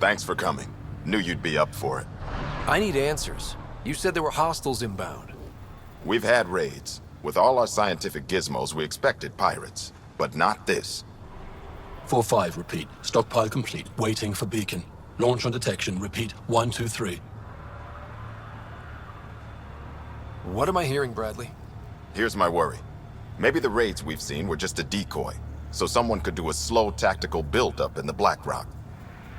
Thanks for coming. Knew you'd be up for it. I need answers. You said there were hostiles inbound. We've had raids. With all our scientific gizmos, we expected pirates. But not this. 4-5, repeat. Stockpile complete. Waiting for beacon. Launch on detection. Repeat. 1-2-3. What am I hearing, Bradley? Here's my worry. Maybe the raids we've seen were just a decoy, so someone could do a slow tactical buildup in the Black Rock.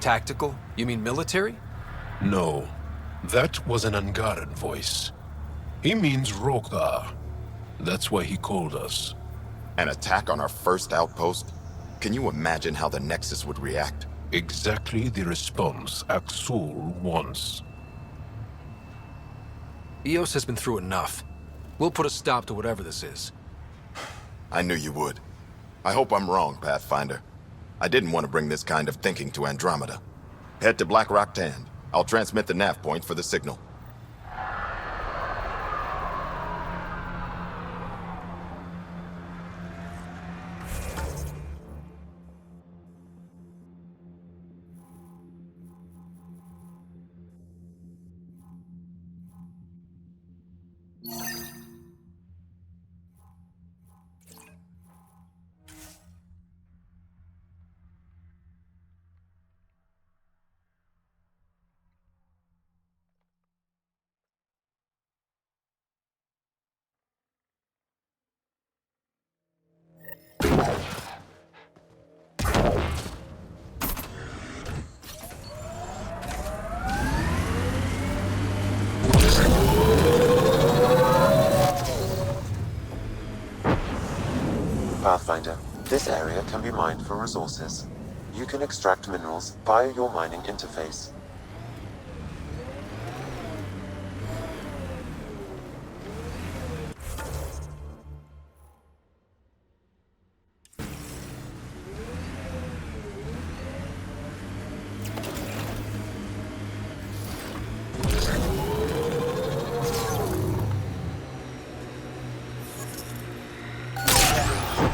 Tactical? You mean military? No. That was an Angaran voice. He means Rogar. That's why he called us. An attack on our first outpost? Can you imagine how the Nexus would react? Exactly the response Axul wants. EOS has been through enough. We'll put a stop to whatever this is. I knew you would. I hope I'm wrong, Pathfinder. I didn't want to bring this kind of thinking to Andromeda. Head to Black Rock Tand. I'll transmit the nav point for the signal. Pathfinder, this area can be mined for resources. You can extract minerals via your mining interface.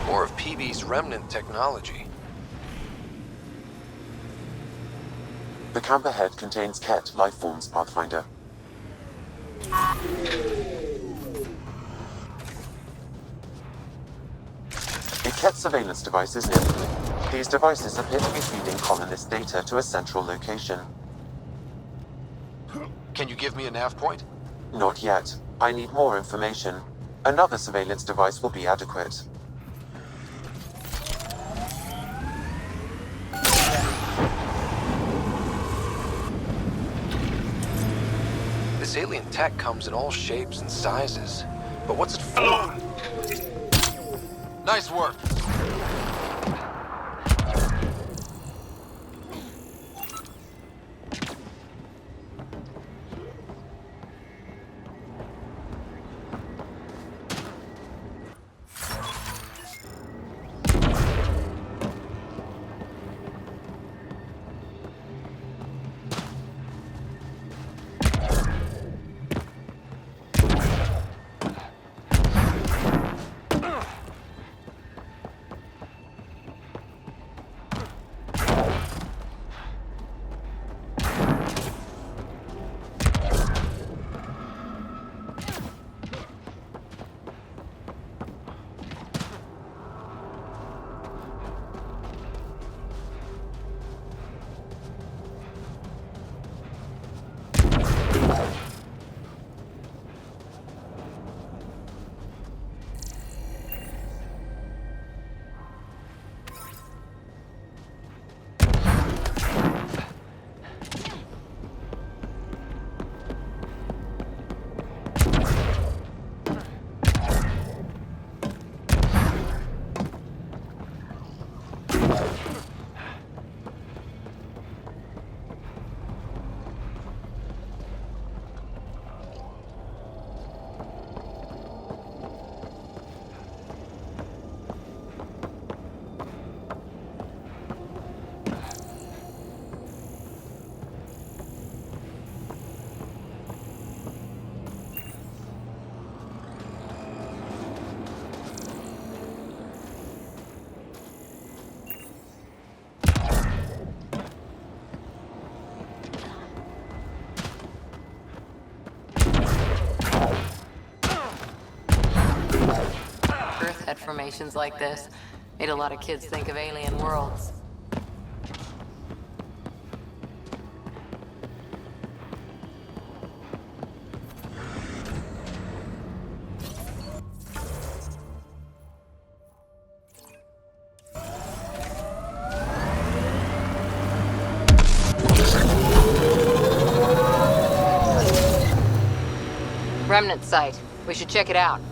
More of PB's remnant technology. The camp ahead contains Ket life forms, Pathfinder. A Ket surveillance device is nearby. These devices appear to be feeding colonist data to a central location. Can you give me a nav point? Not yet. I need more information. Another surveillance device will be adequate. This alien tech comes in all shapes and sizes. But what's it for? Nice work. formations like this. Made a lot of kids think of alien worlds. Remnant site. We should check it out.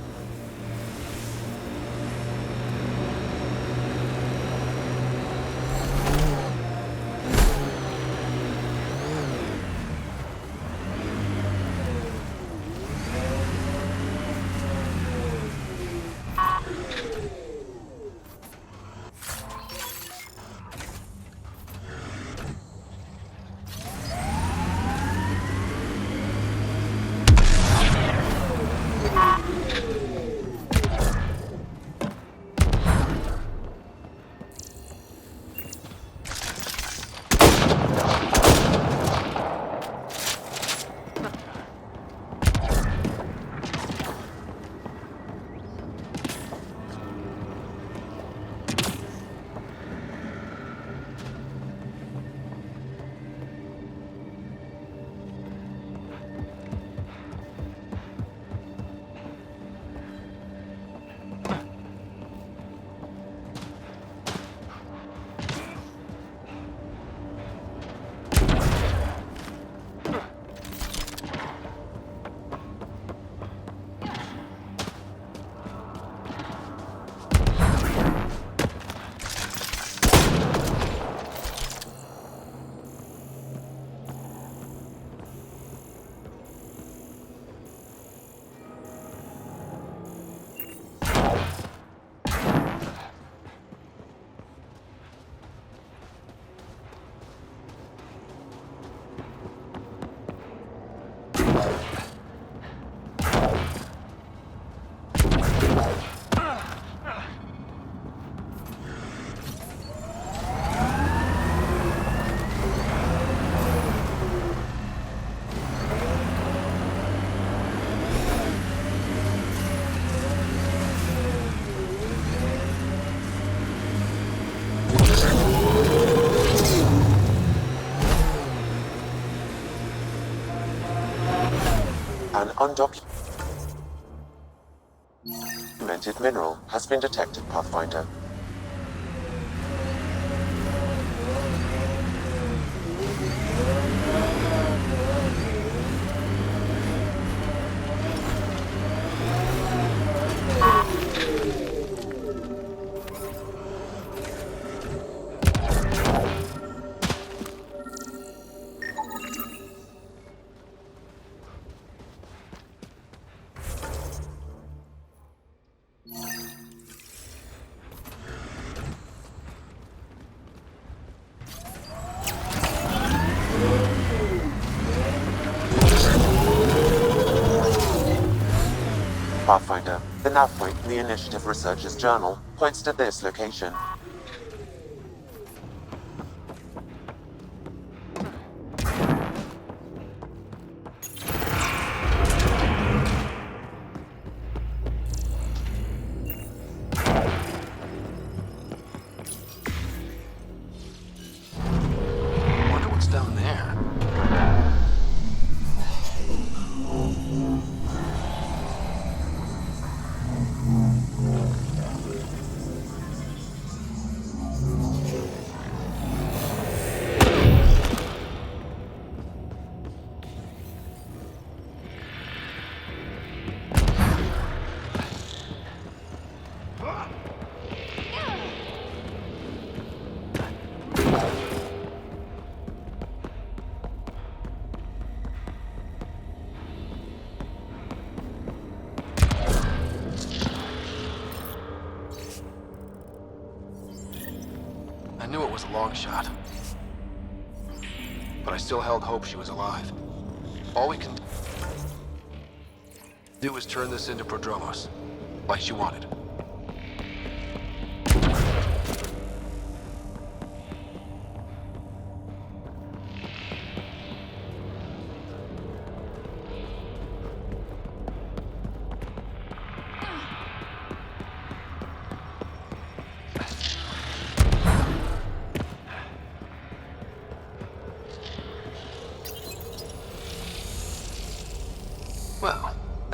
An undocumented mineral has been detected, Pathfinder. Pathfinder, the nav point in the Initiative Researcher's Journal points to this location. Wonder what's down there. I knew it was a long shot. But I still held hope she was alive. All we can do is turn this into Prodromos, like she wanted.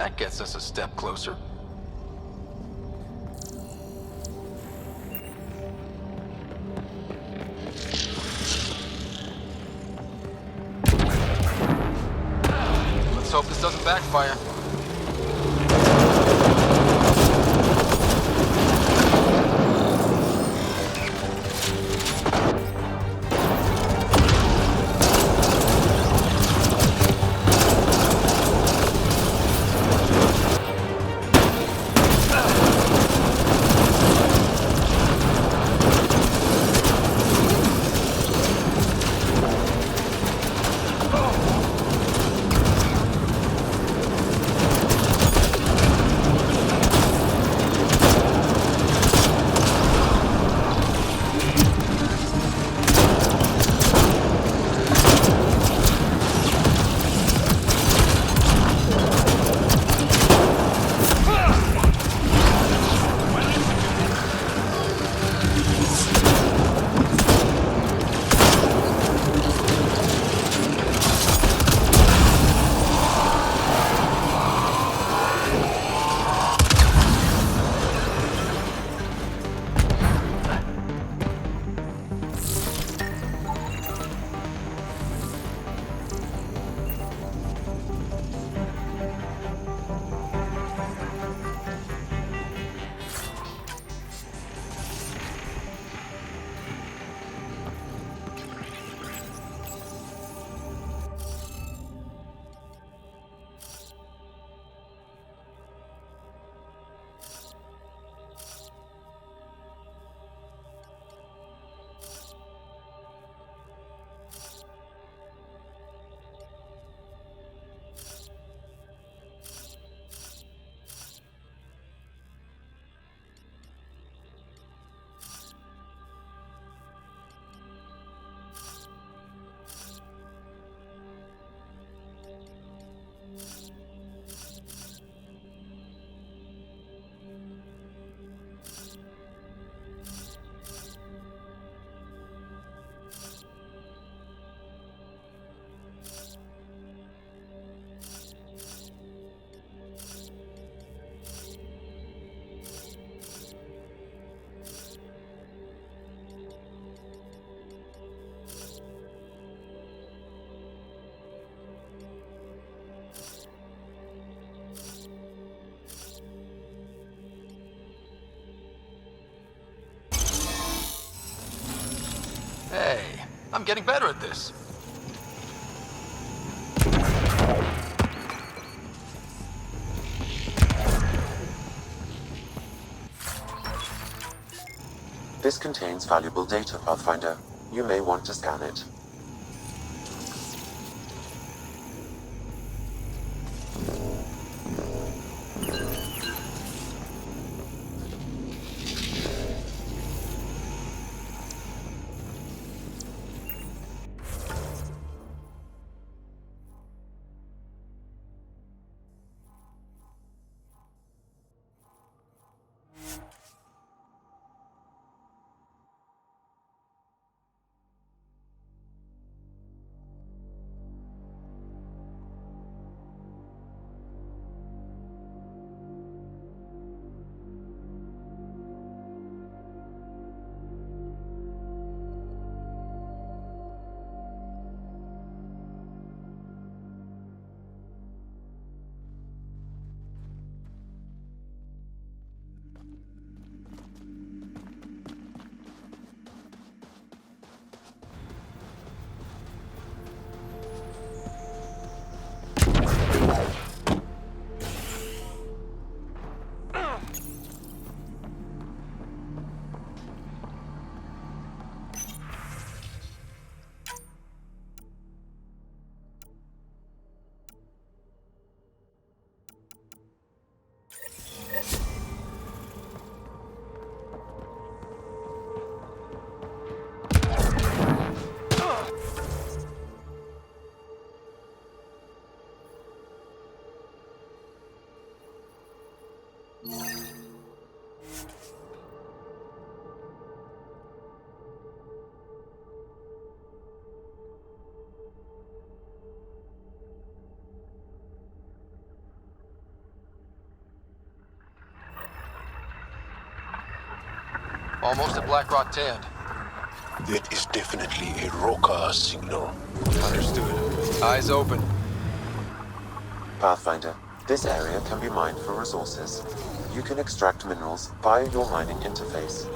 That gets us a step closer. Let's hope this doesn't backfire. Hey, I'm getting better at this. This contains valuable data, Pathfinder. You may want to scan it. Almost at Black Rock Tand. That is definitely a Roka signal. Understood. Eyes open. Pathfinder, this area can be mined for resources. You can extract minerals via your mining interface.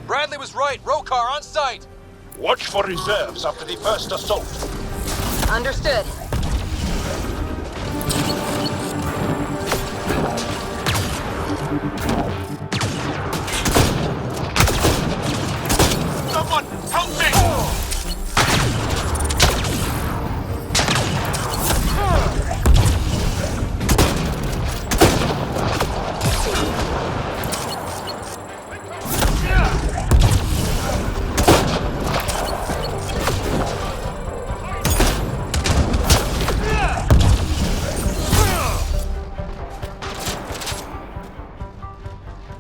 Bradley was right. Rokar on site. Watch for reserves after the first assault. Understood. Someone, help me!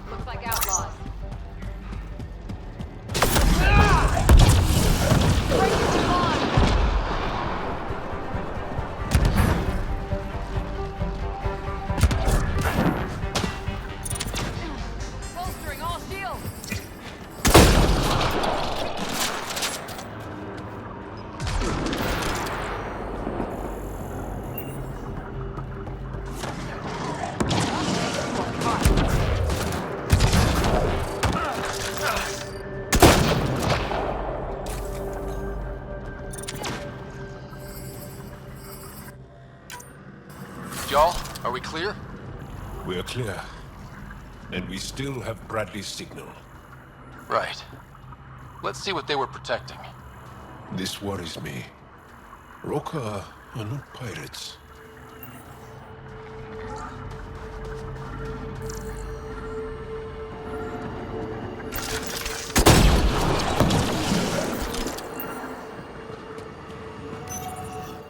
Looks like outlaws. Bolstering all shields. Y'all, are we clear? We're clear. And we still have Bradley's signal. Right. Let's see what they were protecting. This worries me. Roka are not pirates.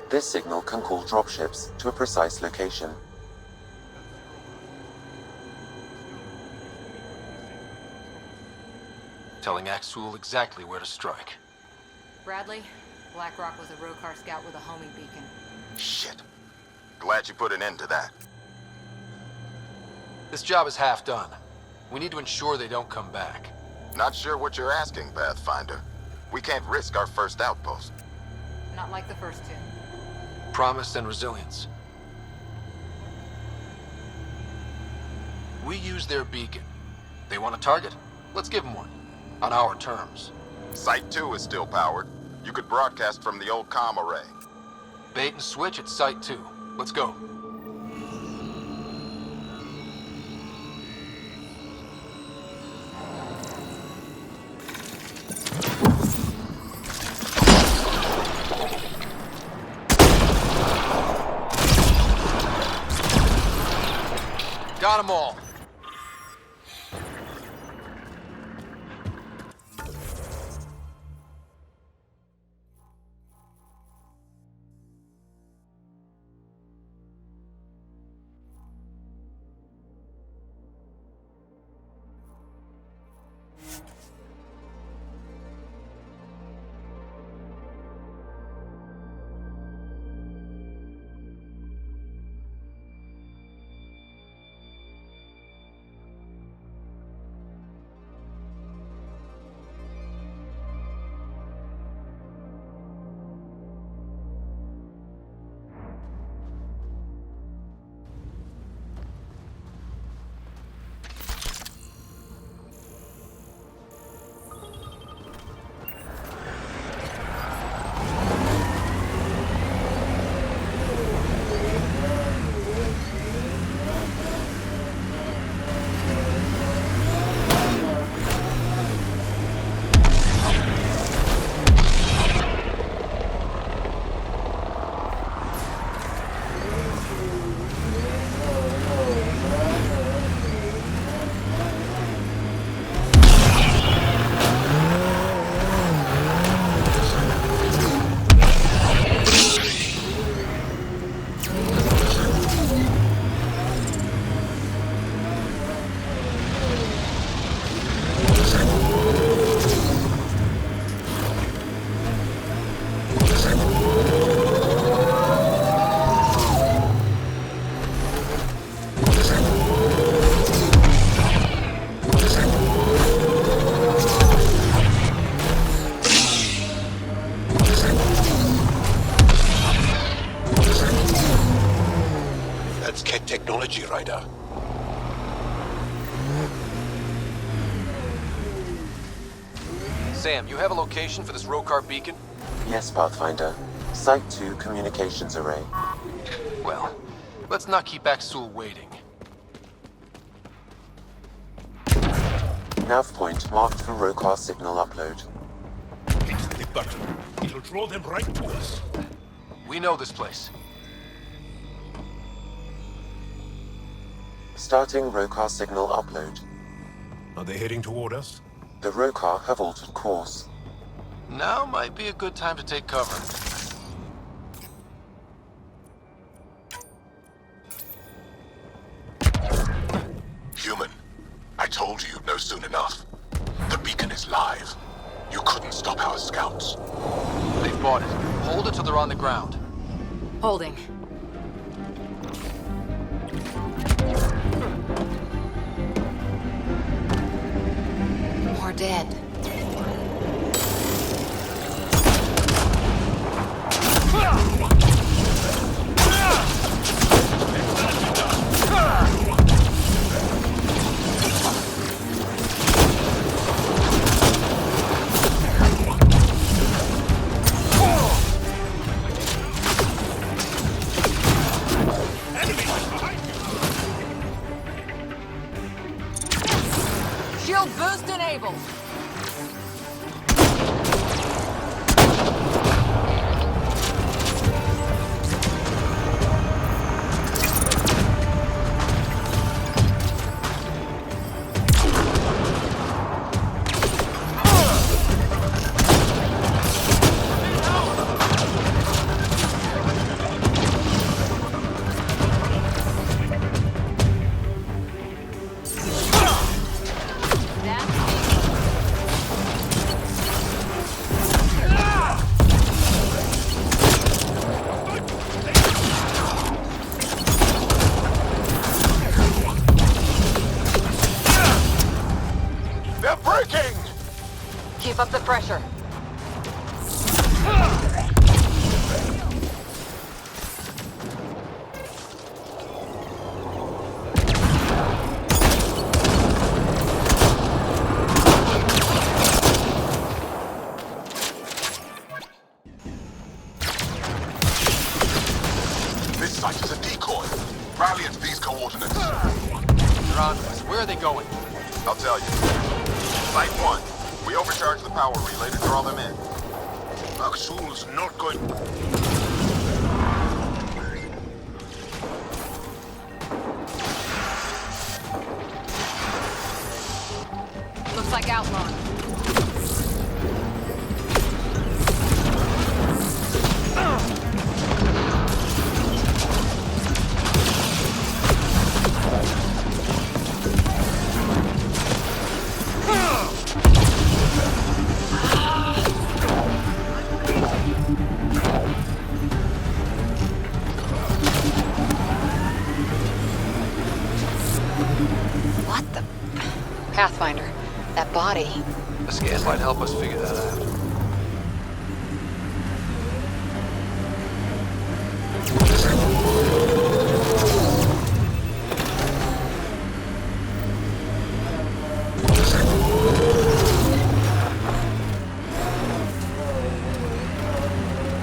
This signal can call dropships to a precise location. Telling Axul exactly where to strike. Bradley, Black Rock was a Rokar scout with a homing beacon. Shit. Glad you put an end to that. This job is half done. We need to ensure they don't come back. Not sure what you're asking, Pathfinder. We can't risk our first outpost. Not like the first two. Promise and resilience. We use their beacon. They want a target? Let's give them one. On our terms. Site 2 is still powered. You could broadcast from the old comm array. Bait and switch at Site 2. Let's go. Got them all. Sam, you have a location for this Rokar beacon? Yes, Pathfinder. Site 2 communications array. Well, let's not keep Axul waiting. Nav point marked for Rokar signal upload. Hit the button. It'll draw them right to us. We know this place. Starting Rokar signal upload. Are they heading toward us? The Rokar have altered course. Now might be a good time to take cover. Human, I told you you'd know soon enough. The beacon is live. You couldn't stop our scouts. They've bought it. Hold it till they're on the ground. Holding. More dead. Shield boost enabled. They're breaking! Keep up the pressure. This site is a decoy. Rally at these coordinates. They're on to us. Where are they going? I'll tell you. Site 1. We overcharged the power relay to draw them in. Axul's not going... Looks like outlaw. What the? Pathfinder, that body. The scans might help us figure that out.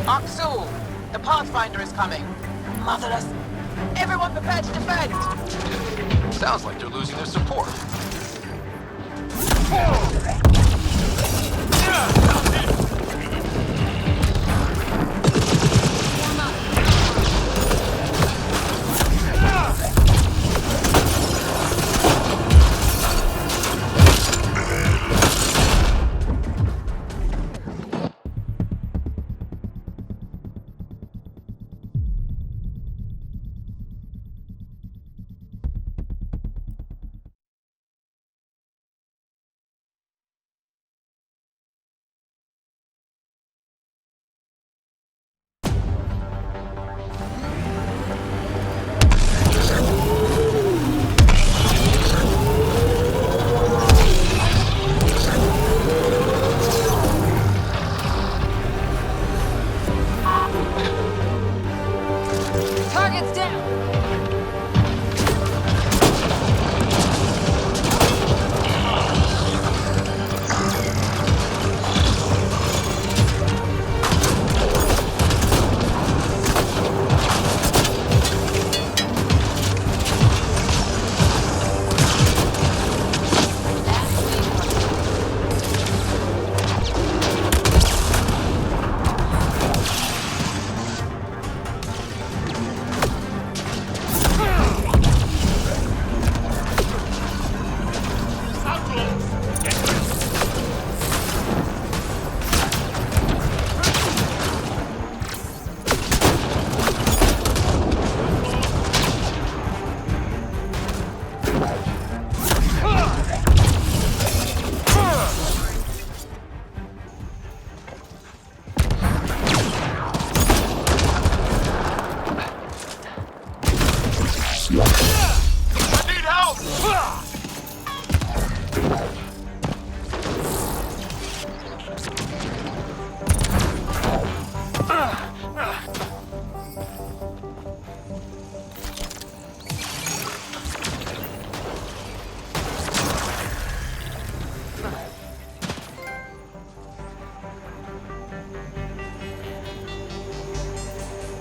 Axul, the Pathfinder is coming. Motherless. Everyone prepared to defend. Sounds like they're losing their support.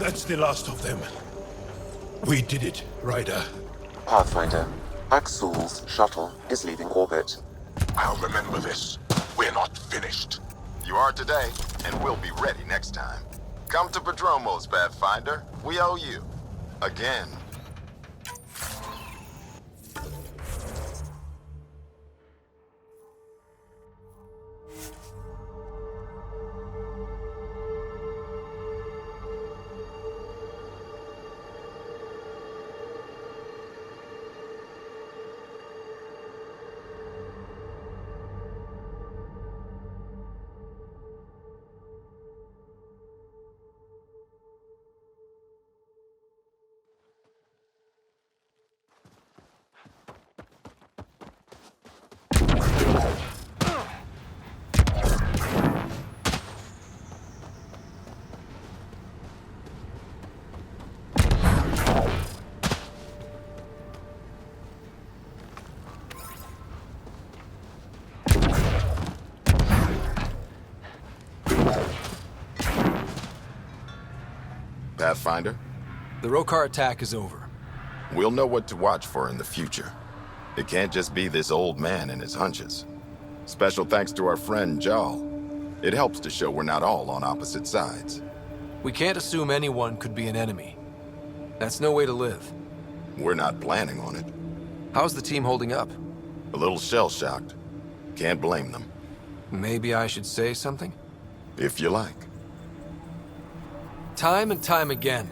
That's the last of them. We did it, Ryder. Pathfinder, Axul's shuttle is leaving orbit. I'll remember this. We're not finished. You are today, and we'll be ready next time. Come to Prodromos, Pathfinder. We owe you. Again. Pathfinder, The Rokar attack is over. we'll know what to watch for in the future. It can't just be this old man and his hunches. Special thanks to our friend Jal. It helps to show we're not all on opposite sides. We can't assume anyone could be an enemy. That's no way to live. We're not planning on it. How's the team holding up? A little shell-shocked. Can't blame them, Maybe I should say something? if you like. Time and time again,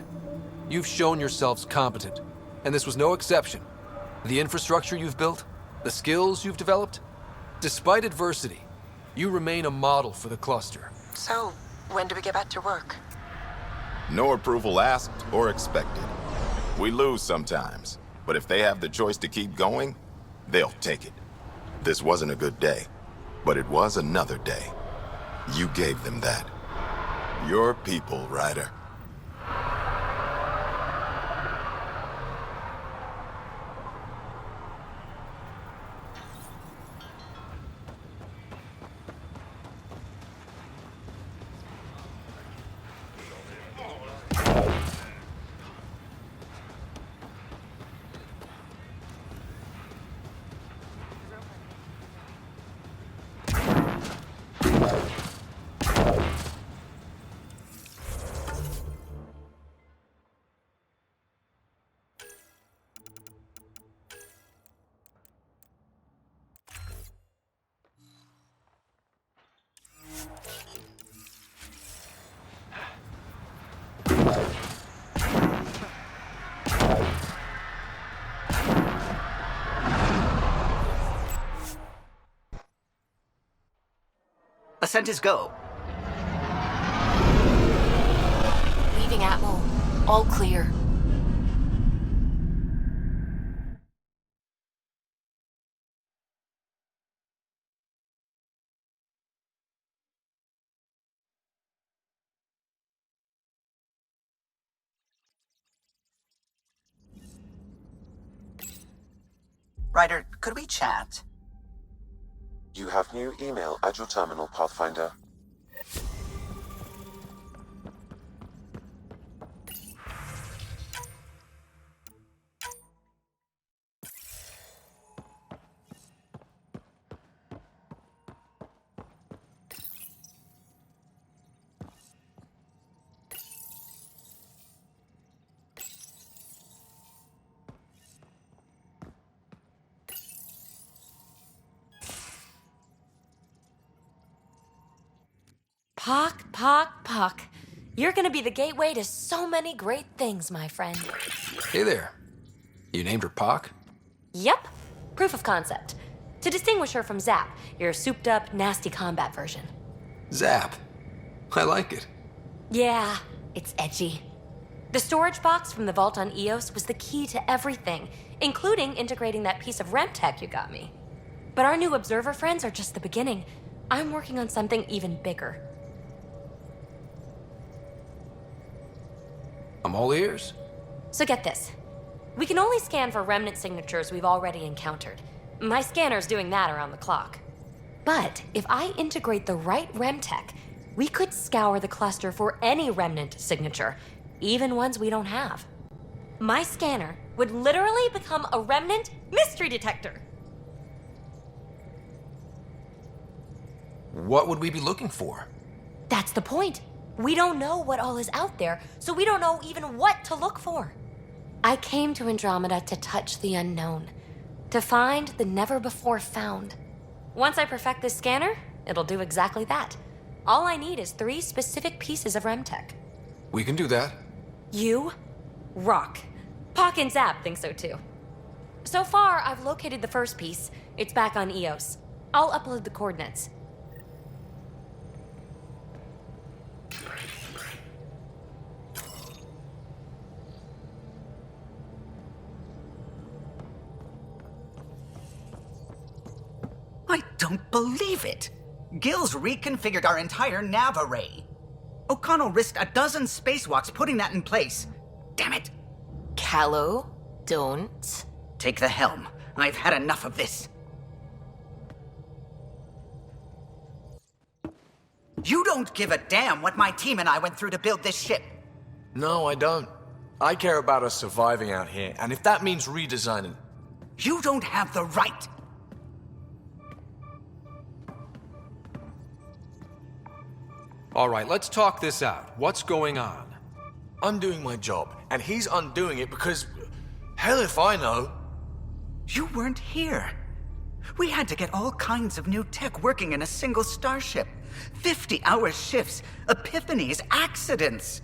you've shown yourselves competent, and this was no exception. The infrastructure you've built, the skills you've developed, despite adversity, you remain a model for the cluster. So, when do we get back to work? No approval asked or expected. We lose sometimes, but if they have the choice to keep going, they'll take it. This wasn't a good day, but it was another day. You gave them that. Your people, Ryder. Ascent is go. Leaving Atmo. All clear. Ryder, could we chat? You have new email at your terminal, Pathfinder. Pock. You're gonna be the gateway to so many great things, my friend. Hey there. You named her Pock? Yep. Proof of concept. To distinguish her from Zap, your souped-up, nasty combat version. Zap. I like it. Yeah, it's edgy. The storage box from the vault on Eos was the key to everything, including integrating that piece of REM tech you got me. But our new observer friends are just the beginning. I'm working on something even bigger. I'm all ears. So get this. We can only scan for remnant signatures we've already encountered. My scanner's doing that around the clock. But if I integrate the right REM tech, we could scour the cluster for any remnant signature, even ones we don't have. My scanner would literally become a remnant mystery detector. What would we be looking for? That's the point. We don't know what all is out there, so we don't know even what to look for. I came to Andromeda to touch the unknown, to find the never-before-found. Once I perfect this scanner, it'll do exactly that. All I need is 3 specific pieces of RemTech. We can do that. You rock. Pock and Zap think so too. So far, I've located the first piece. It's back on EOS. I'll upload the coordinates. I don't believe it! Gil's reconfigured our entire nav array. O'Connell risked a dozen spacewalks putting that in place. Damn it! Callow, don't. Take the helm. I've had enough of this. You don't give a damn what my team and I went through to build this ship. No, I don't. I care about us surviving out here, and if that means redesigning... You don't have the right. All right, let's talk this out. What's going on? I'm doing my job, and he's undoing it because... Hell if I know. You weren't here. We had to get all kinds of new tech working in a single starship. 50-hour shifts, epiphanies, accidents.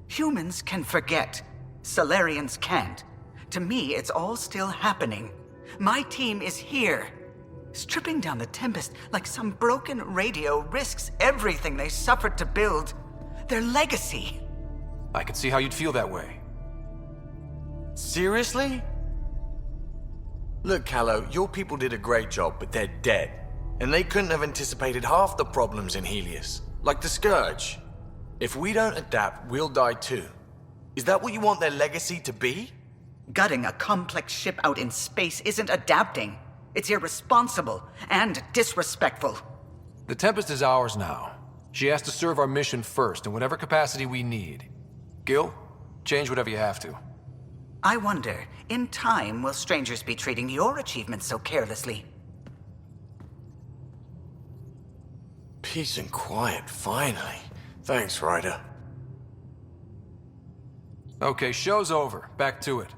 Humans can forget. Solarians can't. To me, it's all still happening. My team is here. Stripping down the Tempest like some broken radio risks everything they suffered to build. Their legacy. I can see how you'd feel that way. Seriously? Look, Callow, your people did a great job, but they're dead. And they couldn't have anticipated half the problems in Helios. Like the Scourge. If we don't adapt, we'll die too. Is that what you want their legacy to be? Gutting a complex ship out in space isn't adapting. It's irresponsible and disrespectful. The Tempest is ours now. She has to serve our mission first in whatever capacity we need. Gil, change whatever you have to. I wonder, in time, will strangers be treating your achievements so carelessly? Peace and quiet, finally. Thanks, Ryder. Okay, show's over. Back to it.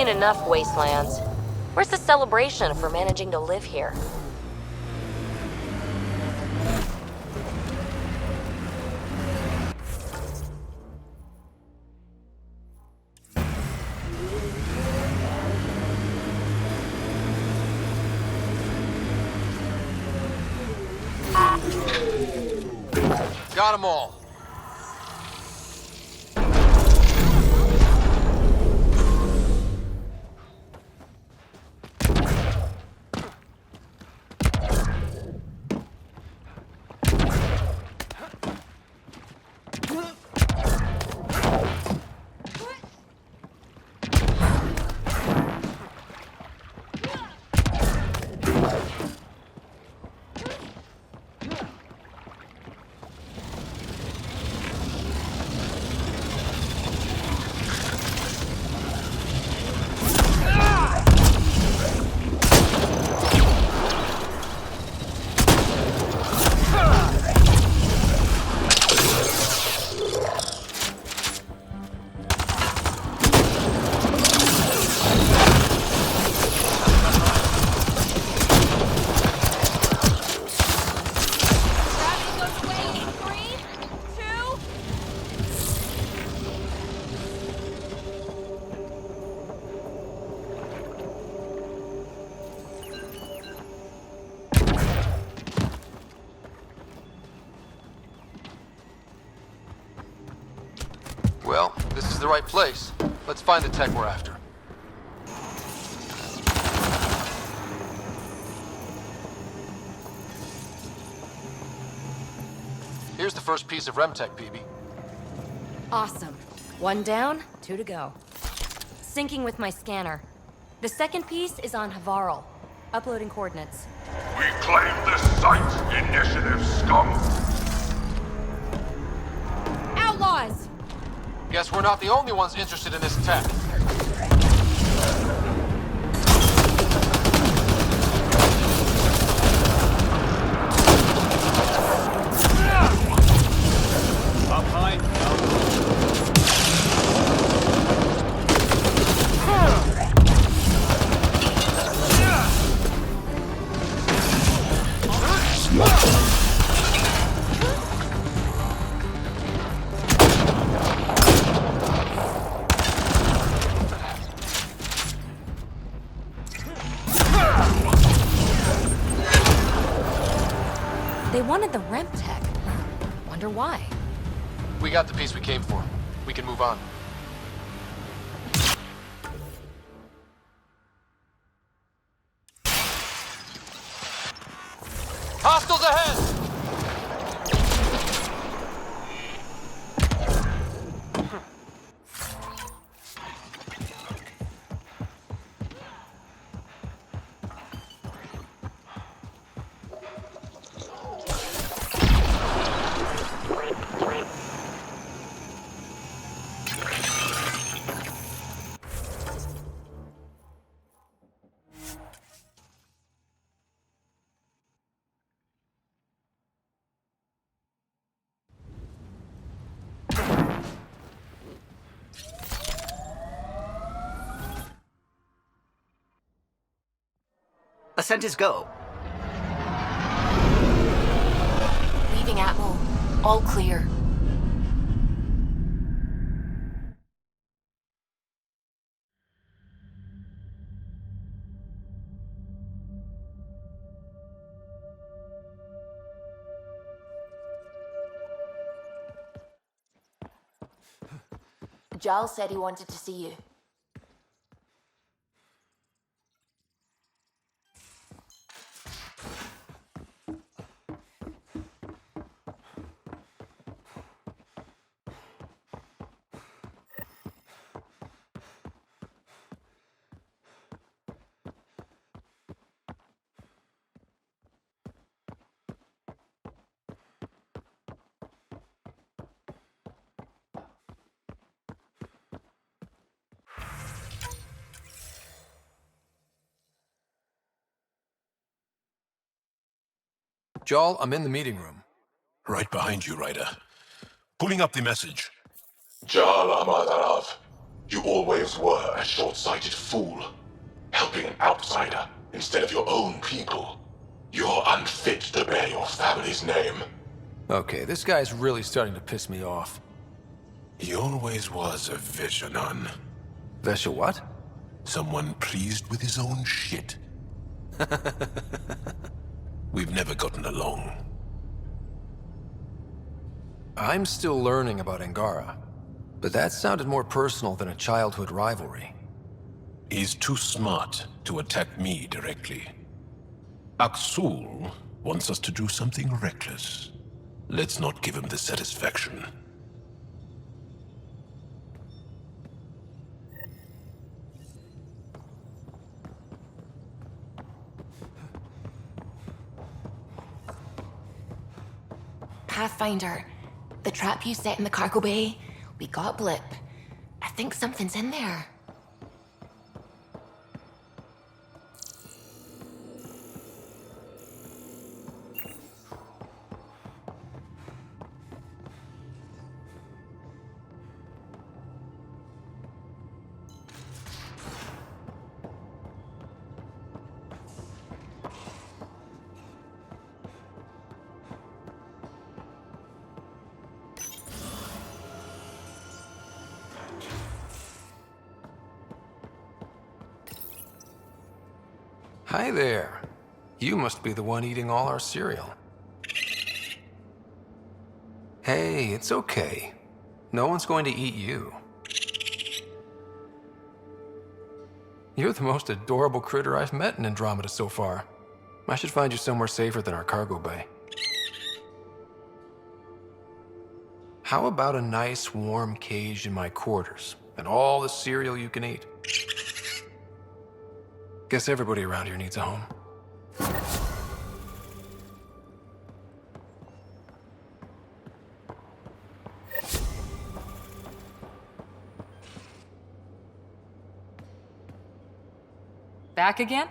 seen enough wastelands. Where's the celebration for managing to live here? Got them all. Well, this is the right place. Let's find the tech we're after. Here's the first piece of REM tech, PB. Awesome. 1 down, 2 to go. Syncing with my scanner. The second piece is on Havarl. Uploading coordinates. We claim this site, initiative scum. Outlaws! Guess we're not the only ones interested in this tech. Up high. They wanted the REM tech. Wonder why. We got the piece we came for. We can move on. Hostiles ahead! Ascent is go. Leaving Atmo. All clear. Giles said he wanted to see you. Jarl, I'm in the meeting room. Right behind you, Ryder. Pulling up the message. Jala Madarav. You always were a short-sighted fool, helping an outsider instead of your own people. You're unfit to bear your family's name. Okay, this guy's really starting to piss me off. He always was a Veshanon. Vesha what? Someone pleased with his own shit. We've never gotten along. I'm still learning about Angara, but that sounded more personal than a childhood rivalry. He's too smart to attack me directly. Aksul wants us to do something reckless. Let's not give him the satisfaction. Pathfinder, the trap you set in the cargo bay, we got Blip. I think something's in there. Hi there. You must be the one eating all our cereal. Hey, it's okay. No one's going to eat you. You're the most adorable critter I've met in Andromeda so far. I should find you somewhere safer than our cargo bay. How about a nice warm cage in my quarters and all the cereal you can eat? Guess everybody around here needs a home. Back again?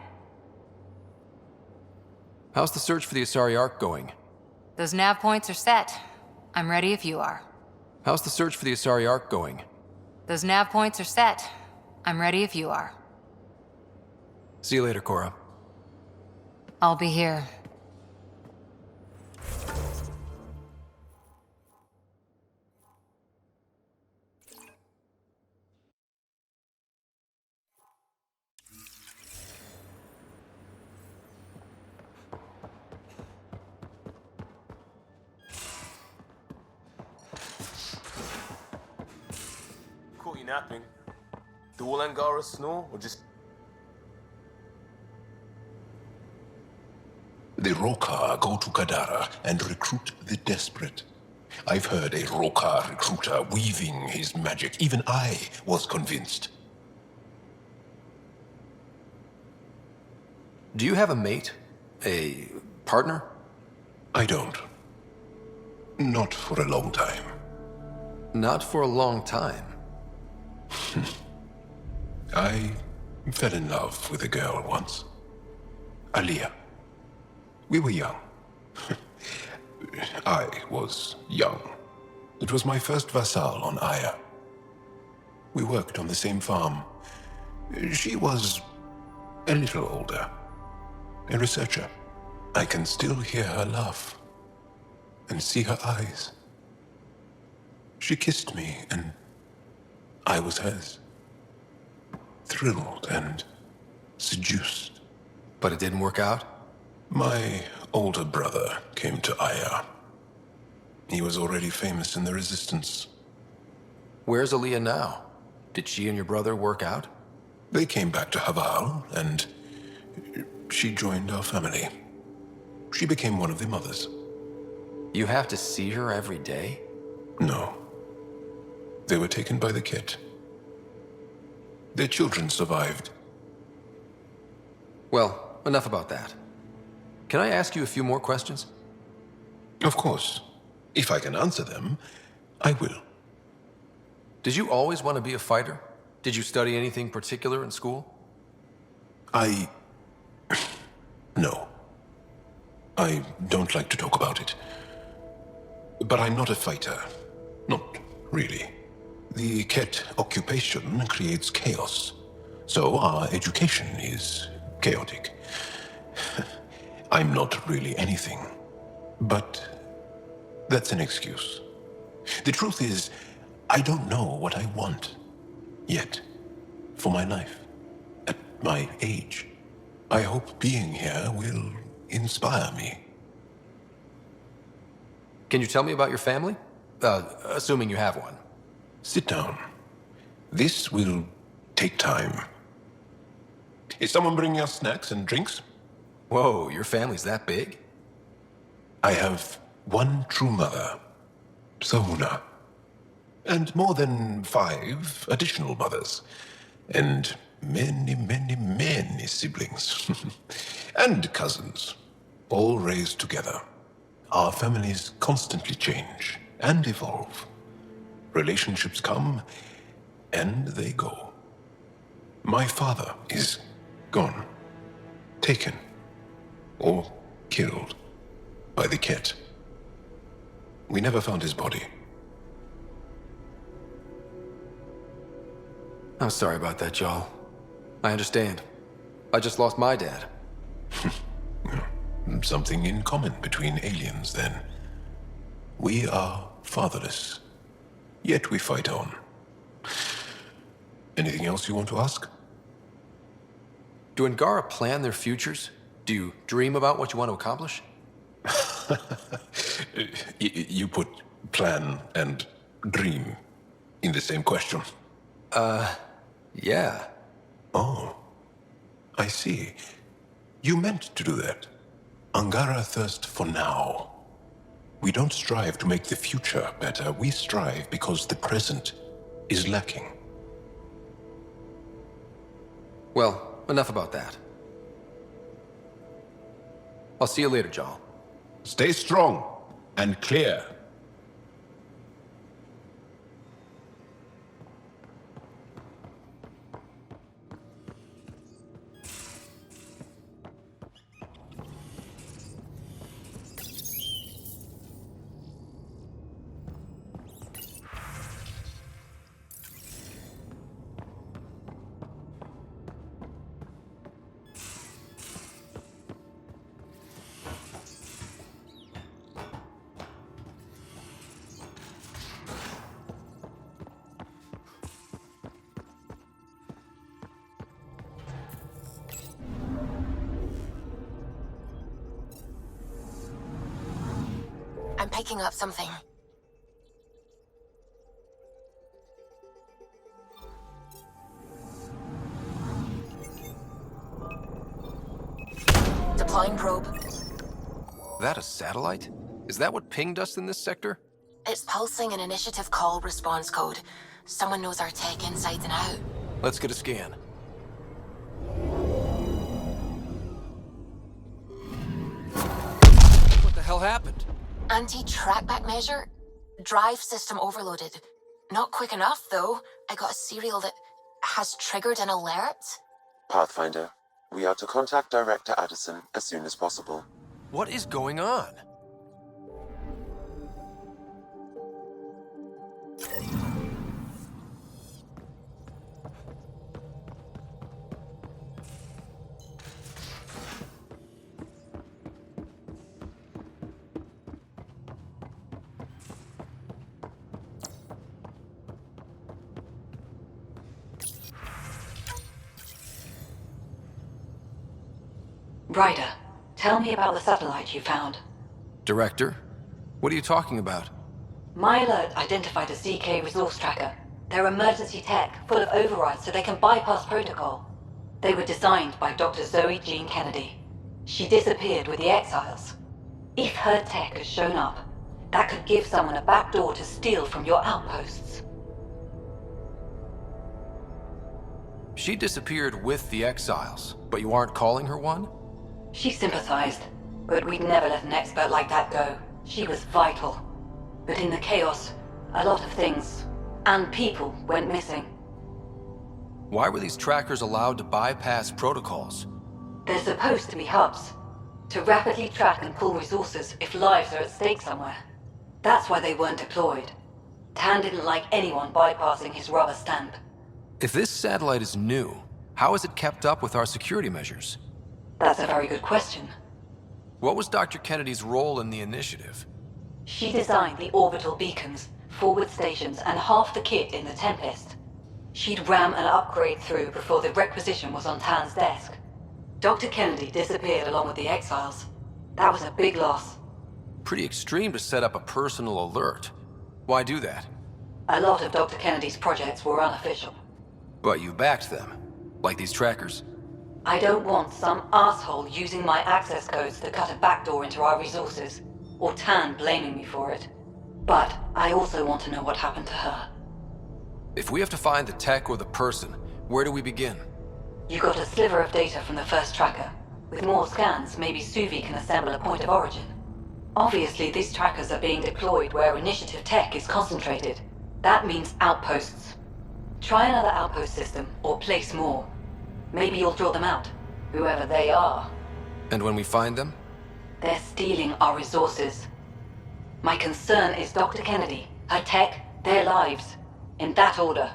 How's the search for the Asari Ark going? Those nav points are set. I'm ready if you are. How's the search for the Asari Ark going? Those nav points are set. I'm ready if you are. See you later, Cora. I'll be here. Caught you napping. Do all Angaras snore, or just... The Rokar go to Kadara and recruit the desperate. I've heard a Rokar recruiter weaving his magic. Even I was convinced. Do you have a mate? A partner? I don't. Not for a long time. Not for a long time? I fell in love with a girl once. Aliyah. We were young. I was young. It was my first vassal on Aya. We worked on the same farm. She was a little older. A researcher. I can still hear her laugh and see her eyes. She kissed me and I was hers. Thrilled and seduced. But it didn't work out? My older brother came to Aya. He was already famous in the Resistance. Where's Aliyah now? Did she and your brother work out? They came back to Haval, and she joined our family. She became one of the mothers. You have to see her every day? No. They were taken by the Kett. Their children survived. Well, enough about that. Can I ask you a few more questions? Of course. If I can answer them, I will. Did you always want to be a fighter? Did you study anything particular in school? No. I don't like to talk about it. But I'm not a fighter. Not really. The Ket occupation creates chaos, so our education is chaotic. I'm not really anything, but that's an excuse. The truth is, I don't know what I want yet for my life. At my age, I hope being here will inspire me. Can you tell me about your family? Assuming you have one. Sit down. This will take time. Is someone bringing us snacks and drinks? Whoa, your family's that big? I have one true mother, Sahuna, and more than 5 additional mothers, and many siblings, and cousins, all raised together. Our families constantly change and evolve. Relationships come and they go. My father is gone, taken, or killed by the Ket. We never found his body. I'm sorry about that, Joel. I understand. I just lost my dad. Something in common between aliens, then. We are fatherless, yet we fight on. Anything else you want to ask? Do Angara plan their futures? Do you dream about what you want to accomplish? You put plan and dream in the same question. Yeah. Oh, I see. You meant to do that. Angara thirst for now. We don't strive to make the future better. We strive because the present is lacking. Well, enough about that. I'll see you later, Joel. Stay strong and clear. I'm picking up something. Deploying probe. That a satellite? Is that what pinged us in this sector? It's pulsing an initiative call response code. Someone knows our tech inside and out. Let's get a scan. What the hell happened? Anti-trackback measure? Drive system overloaded. Not quick enough, though. I got a serial that has triggered an alert. Pathfinder, we are to contact Director Addison as soon as possible. What is going on? Ryder, tell me about the satellite you found. Director? What are you talking about? My alert identified a ZK resource tracker. They're emergency tech, full of overrides so they can bypass protocol. They were designed by Dr. Zoe Jean Kennedy. She disappeared with the Exiles. If her tech has shown up, that could give someone a backdoor to steal from your outposts. She disappeared with the Exiles, but you aren't calling her one? She sympathized, but we'd never let an expert like that go. She was vital. But in the chaos, a lot of things, and people, went missing. Why were these trackers allowed to bypass protocols? They're supposed to be hubs, to rapidly track and pull resources if lives are at stake somewhere. That's why they weren't deployed. Tan didn't like anyone bypassing his rubber stamp. If this satellite is new, how is it kept up with our security measures? That's a very good question. What was Dr. Kennedy's role in the initiative? She designed the orbital beacons, forward stations, and half the kit in the Tempest. She'd ram an upgrade through before the requisition was on Tan's desk. Dr. Kennedy disappeared along with the exiles. That was a big loss. Pretty extreme to set up a personal alert. Why do that? A lot of Dr. Kennedy's projects were unofficial. But you backed them, like these trackers. I don't want some asshole using my access codes to cut a backdoor into our resources, or Tan blaming me for it. But I also want to know what happened to her. If we have to find the tech or the person, where do we begin? You got a sliver of data from the first tracker. With more scans, maybe Suvi can assemble a point of origin. Obviously, these trackers are being deployed where initiative tech is concentrated. That means outposts. Try another outpost system, or place more. Maybe you'll draw them out, whoever they are. And when we find them? They're stealing our resources. My concern is Dr. Kennedy, her tech, their lives. In that order.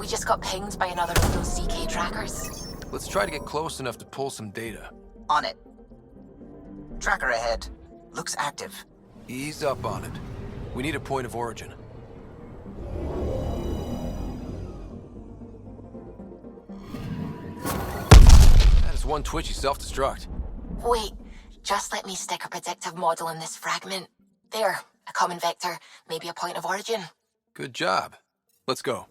We just got pinged by another of those ZK trackers. Let's try to get close enough to pull some data. On it. Tracker ahead. Looks active. Ease up on it. We need a point of origin. That is one twitchy self-destruct. Wait, just let me stick a predictive model in this fragment. There, a common vector, maybe a point of origin. Good job. Let's go.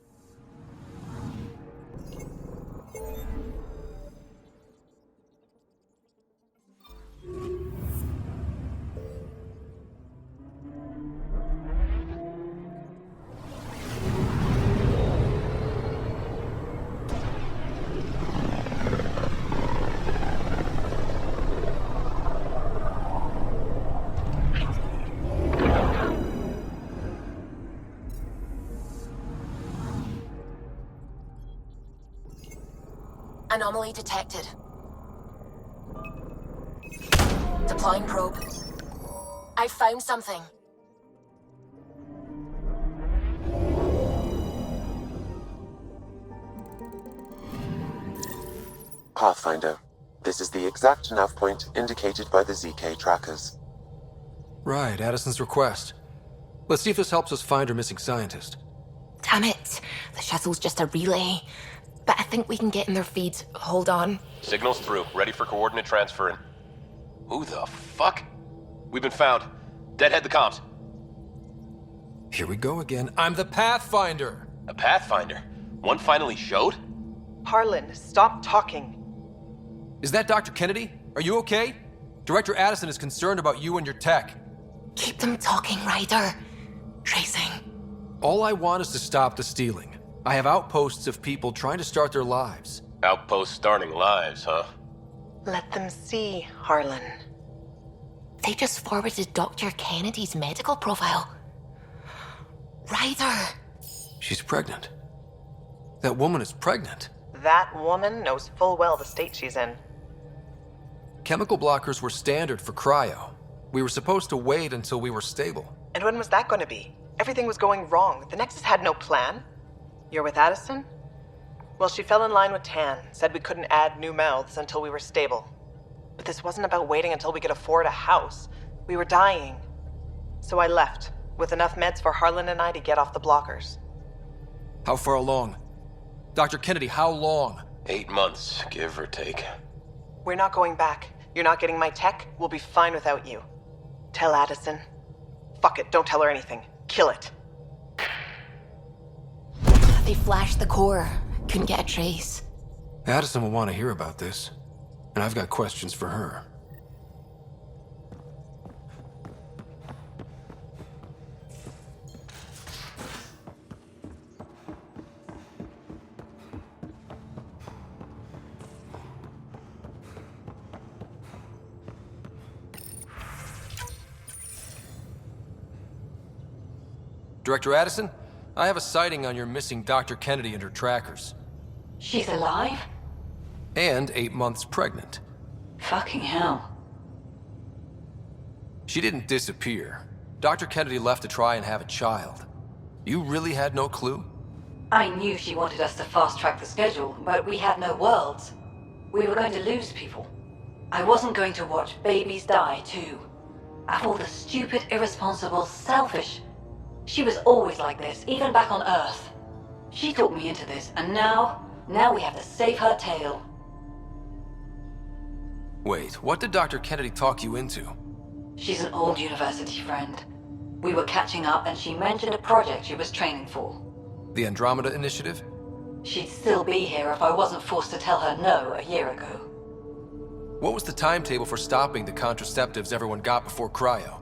Anomaly detected. Deploying probe. I found something. Pathfinder. This is the exact nav point indicated by the ZK trackers. Right, Addison's request. Let's see if this helps us find her missing scientist. Damn it. The shuttle's just a relay. But I think we can get in their feeds. Hold on. Signal's through. Ready for coordinate transferring. Who the fuck? We've been found. Deadhead the comms. Here we go again. I'm the Pathfinder! A Pathfinder? One finally showed? Harlan, stop talking. Is that Dr. Kennedy? Are you okay? Director Addison is concerned about you and your tech. Keep them talking, Ryder. Tracing. All I want is to stop the stealing. I have outposts of people trying to start their lives. Outposts starting lives, huh? Let them see, Harlan. They just forwarded Dr. Kennedy's medical profile. Ryder! She's pregnant. That woman is pregnant. That woman knows full well the state she's in. Chemical blockers were standard for cryo. We were supposed to wait until we were stable. And when was that going to be? Everything was going wrong. The Nexus had no plan. You're with Addison? Well, she fell in line with Tan, said we couldn't add new mouths until we were stable. But this wasn't about waiting until we could afford a house. We were dying. So I left, with enough meds for Harlan and I to get off the blockers. How far along? Dr. Kennedy, how long? 8 months, give or take. We're not going back. You're not getting my tech. We'll be fine without you. Tell Addison. Fuck it, don't tell her anything. Kill it. They flashed the core. Couldn't get a trace. Addison will want to hear about this, and I've got questions for her. Director Addison, I have a sighting on your missing Dr. Kennedy and her trackers. She's alive? And 8 months pregnant. Fucking hell. She didn't disappear. Dr. Kennedy left to try and have a child. You really had no clue? I knew she wanted us to fast-track the schedule, but we had no worlds. We were going to lose people. I wasn't going to watch babies die, too. Of all the stupid, irresponsible, selfish... She was always like this, even back on Earth. She talked me into this, and now we have to save her tail. Wait, what did Dr. Kennedy talk you into? She's an old university friend. We were catching up, and she mentioned a project she was training for. The Andromeda Initiative? She'd still be here if I wasn't forced to tell her no a year ago. What was the timetable for stopping the contraceptives everyone got before cryo?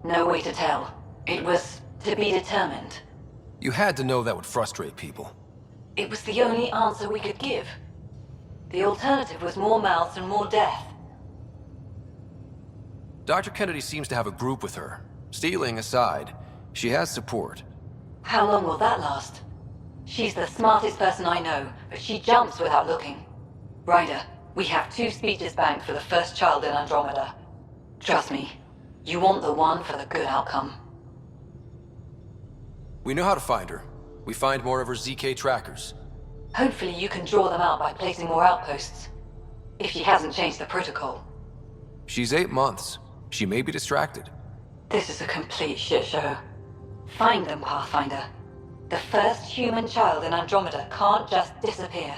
No way to tell. It was to be determined. You had to know that would frustrate people. It was the only answer we could give. The alternative was more mouths and more death. Dr. Kennedy seems to have a group with her. Stealing aside, she has support. How long will that last? She's the smartest person I know, but she jumps without looking. Ryder, we have 2 speeches banked for the first child in Andromeda. Trust me, you want the one for the good outcome. We know how to find her. We find more of her ZK trackers. Hopefully you can draw them out by placing more outposts. If she hasn't changed the protocol. She's 8 months. She may be distracted. This is a complete shit show. Find them, Pathfinder. The first human child in Andromeda can't just disappear.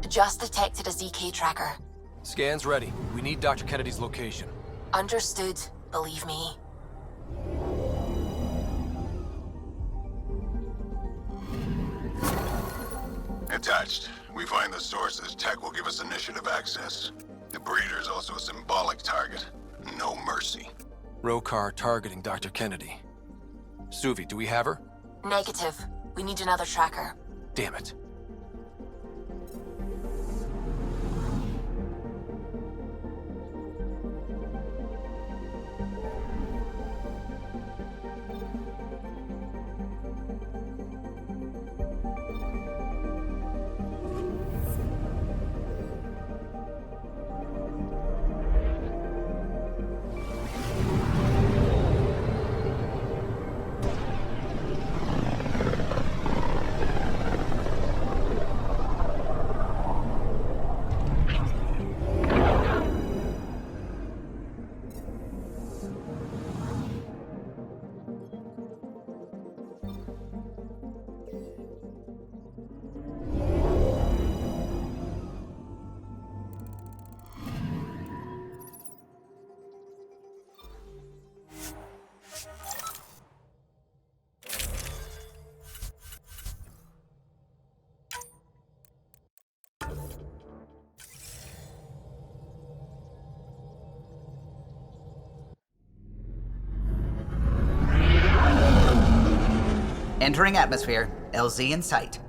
Just detected a ZK tracker. Scan's ready. We need Dr. Kennedy's location. Understood, believe me. Attached. We find the sources. Tech will give us initiative access. The breeder is also a symbolic target. No mercy. Rokar targeting Dr. Kennedy. Suvi, do we have her? Negative. We need another tracker. Damn it. Entering atmosphere. LZ in sight.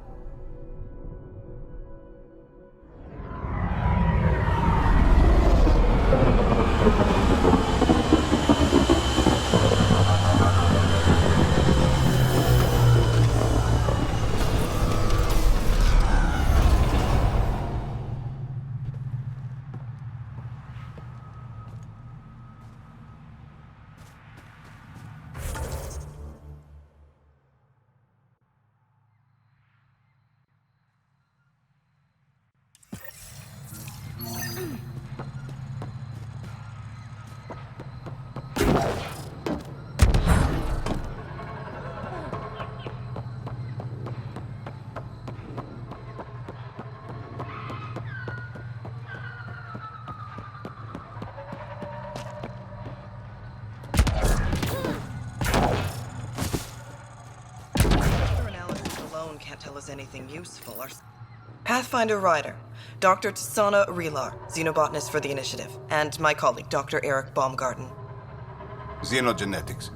Can't tell us anything useful. Pathfinder Ryder, Dr. Tsana Relar, xenobotanist for the Initiative, and my colleague, Dr. Eric Baumgarten. Xenogenetics.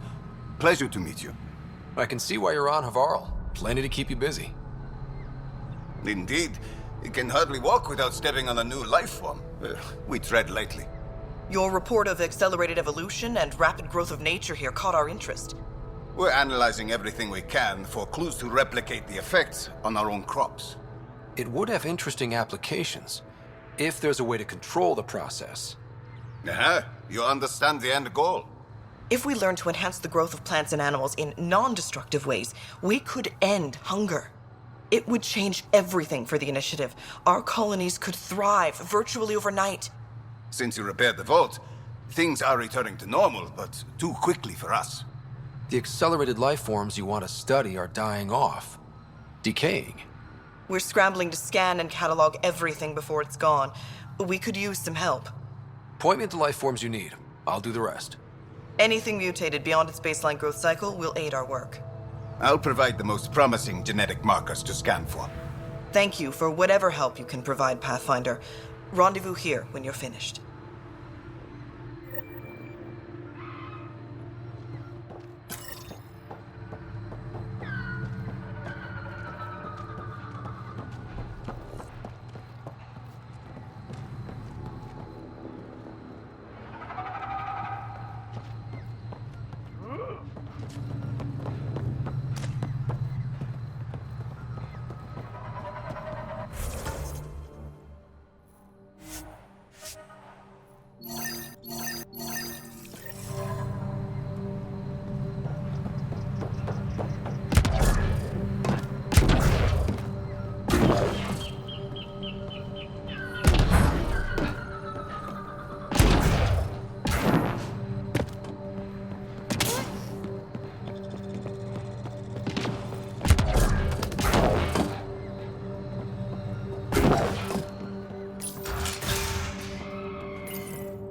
Pleasure to meet you. I can see why you're on Havarl. Plenty to keep you busy. Indeed. You can hardly walk without stepping on a new life form. We tread lightly. Your report of accelerated evolution and rapid growth of nature here caught our interest. We're analyzing everything we can for clues to replicate the effects on our own crops. It would have interesting applications, if there's a way to control the process. You understand the end goal. If we learn to enhance the growth of plants and animals in non-destructive ways, we could end hunger. It would change everything for the Initiative. Our colonies could thrive virtually overnight. Since you repaired the vault, things are returning to normal, but too quickly for us. The accelerated life forms you want to study are dying off, decaying. We're scrambling to scan and catalog everything before it's gone. We could use some help. Point me to life forms you need. I'll do the rest. Anything mutated beyond its baseline growth cycle will aid our work. I'll provide the most promising genetic markers to scan for. Thank you for whatever help you can provide, Pathfinder. Rendezvous here when you're finished.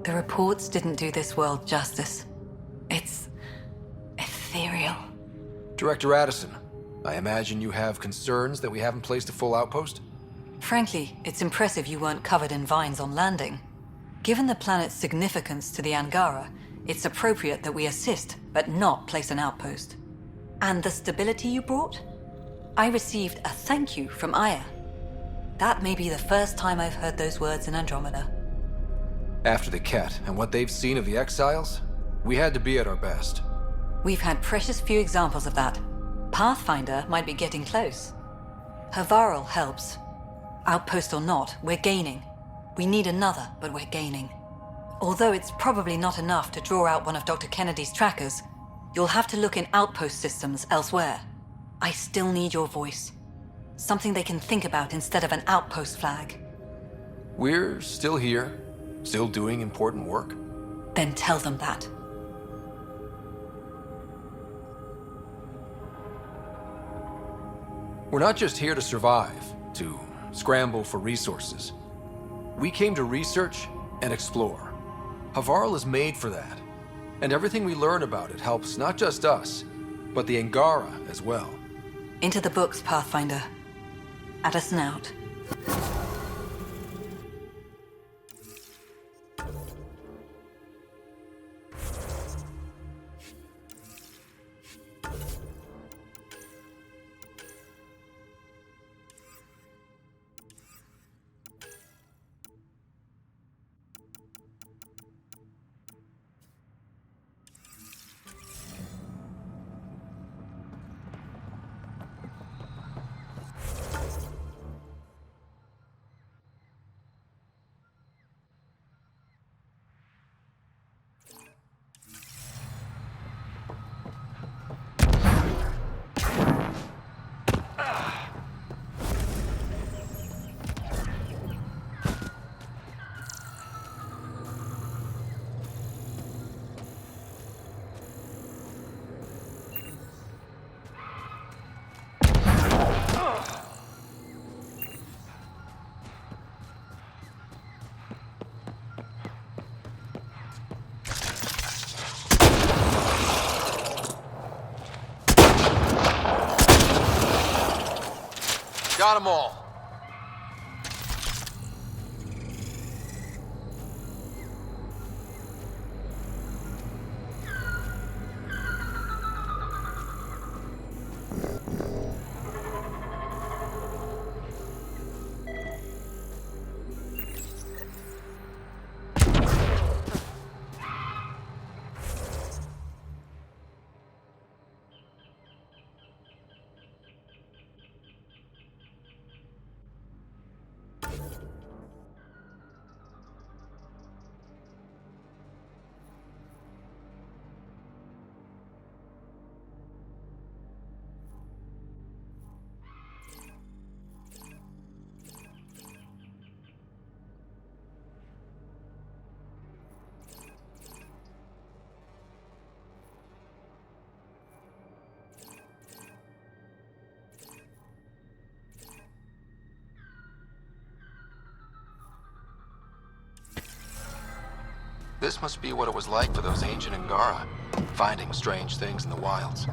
The reports didn't do this world justice. It's ethereal. Director Addison, I imagine you have concerns that we haven't placed a full outpost? Frankly, it's impressive you weren't covered in vines on landing. Given the planet's significance to the Angara, it's appropriate that we assist, but not place an outpost. And the stability you brought? I received a thank you from Aya. That may be the first time I've heard those words in Andromeda. After the Ket and what they've seen of the exiles, we had to be at our best. We've had precious few examples of that. Pathfinder might be getting close. Havarl helps. Outpost or not, we're gaining. We need another, but we're gaining. Although it's probably not enough to draw out one of Dr. Kennedy's trackers, you'll have to look in outpost systems elsewhere. I still need your voice. Something they can think about instead of an outpost flag. We're still here, still doing important work. Then tell them that. We're not just here to survive, to scramble for resources. We came to research and explore. Havarl is made for that. And everything we learn about it helps not just us, but the Angara as well. Into the books, Pathfinder. Addison out. Got them all. This must be what it was like for those ancient Angara, finding strange things in the wilds.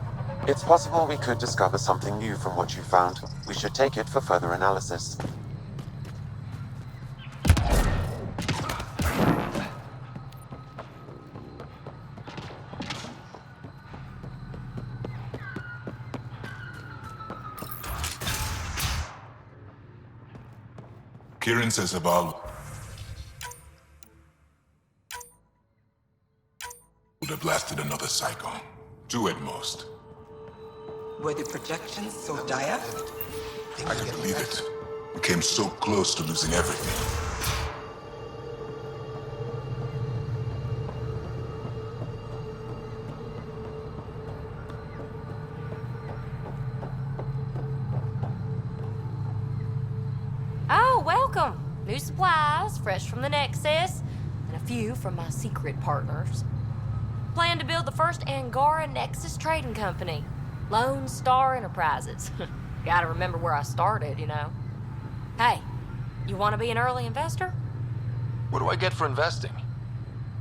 It's possible we could discover something new from what you found. We should take it for further analysis. Kirin says about would have lasted another cycle. 2 at most. Were the projections so dire? I can't believe it. We came so close to losing everything. Oh, welcome. New supplies, fresh from the Nexus, and a few from my secret partners. Plan to build the first Angara Nexus trading company. Lone Star Enterprises. Gotta remember where I started, you know. Hey, you want to be an early investor? What do I get for investing?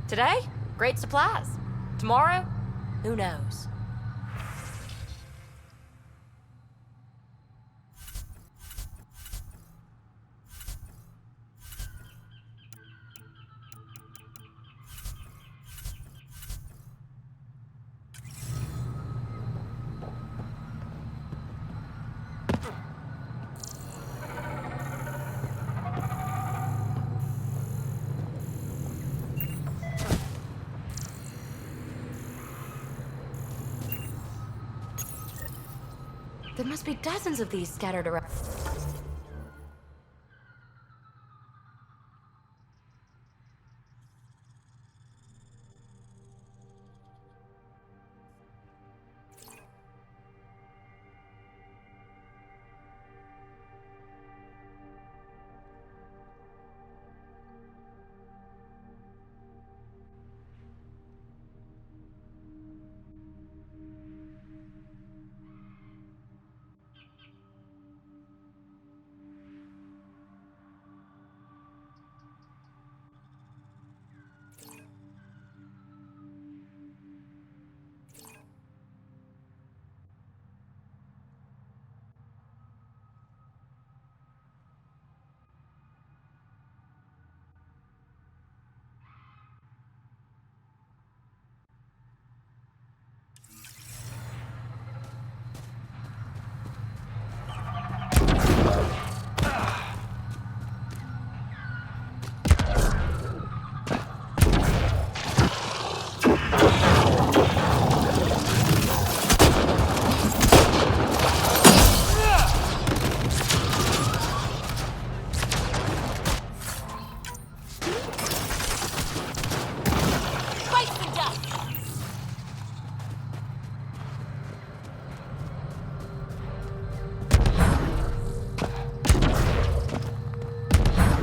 Today, great supplies. Tomorrow, who knows? There must be dozens of these scattered around.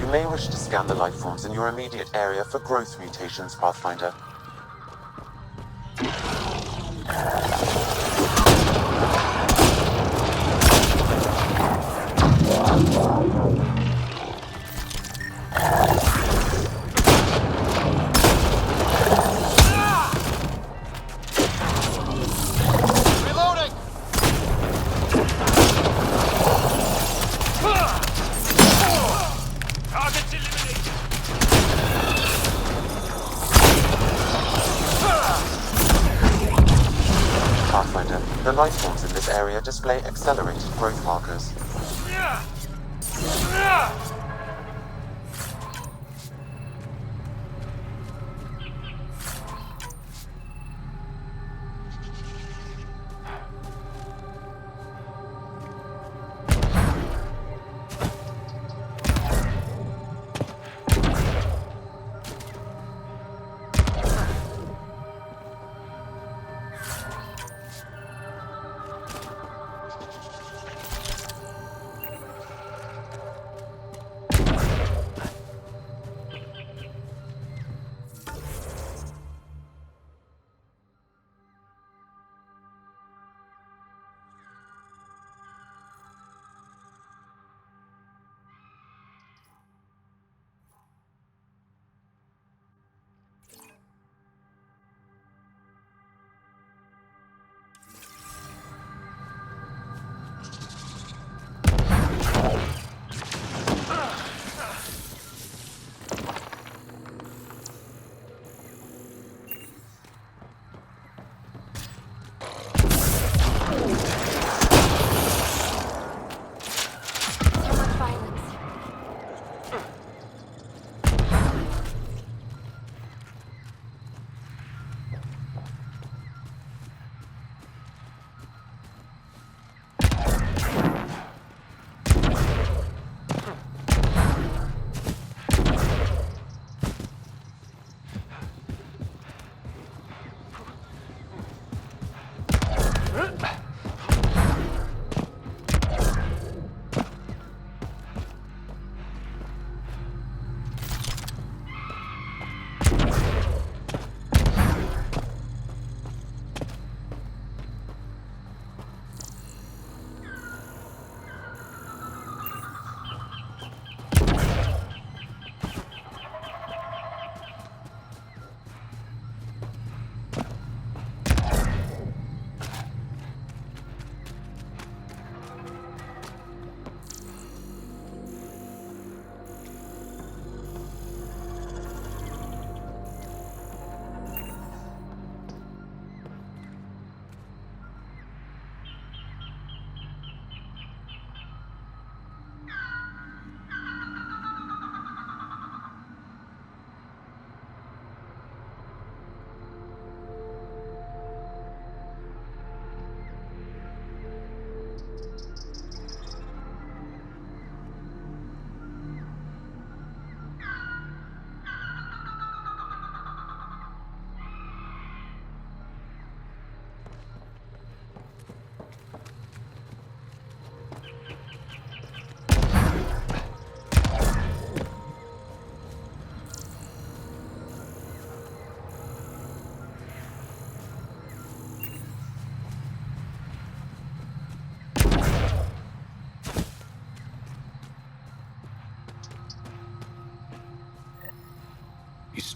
You may wish to scan the life forms in your immediate area for growth mutations, Pathfinder. Reloading! Pathfinder, the life forms in this area display accelerated growth markers.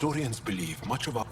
Historians believe much of our...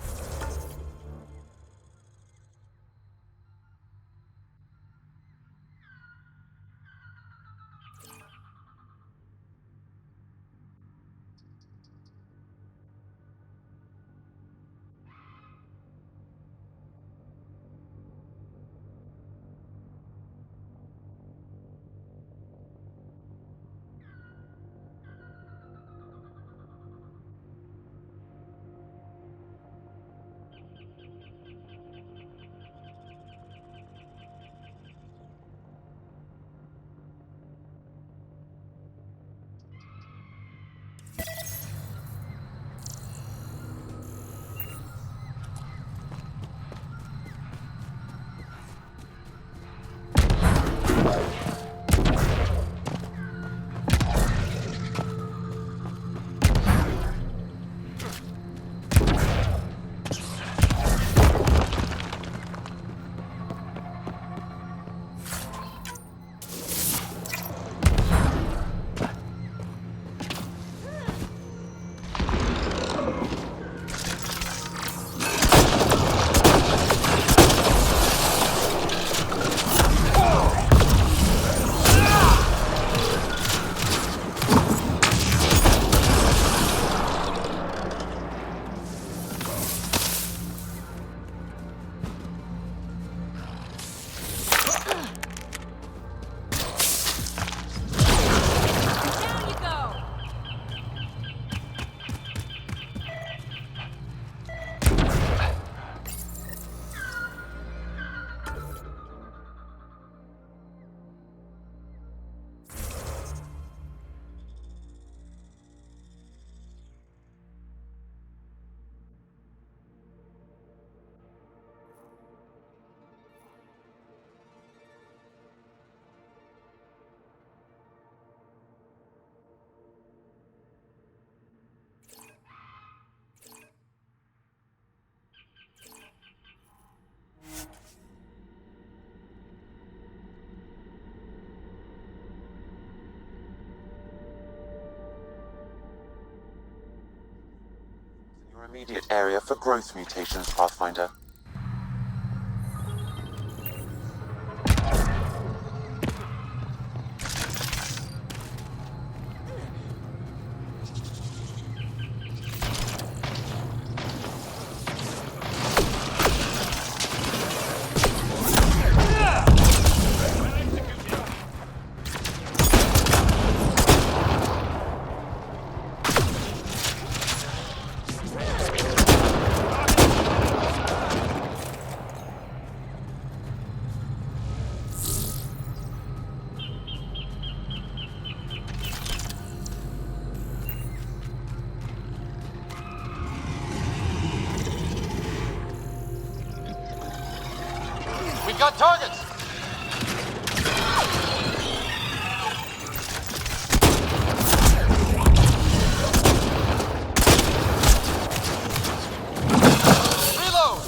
immediate area for growth mutations, Pathfinder. We've got targets! Reload!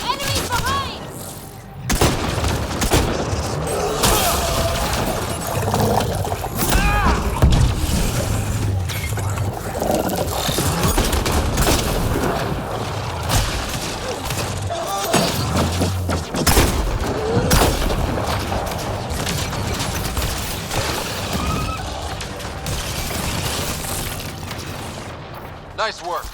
Enemies behind! Nice work.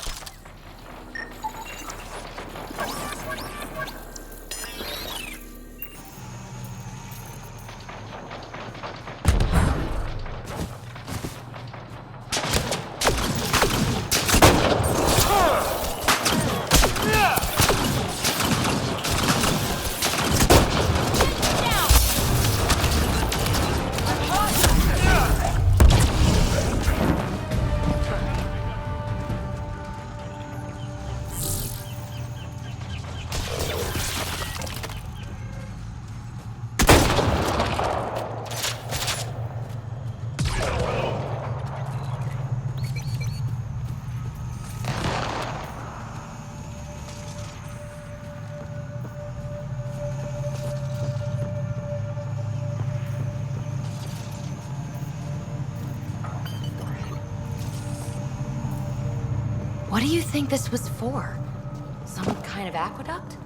What do you think this was for? Some kind of aqueduct?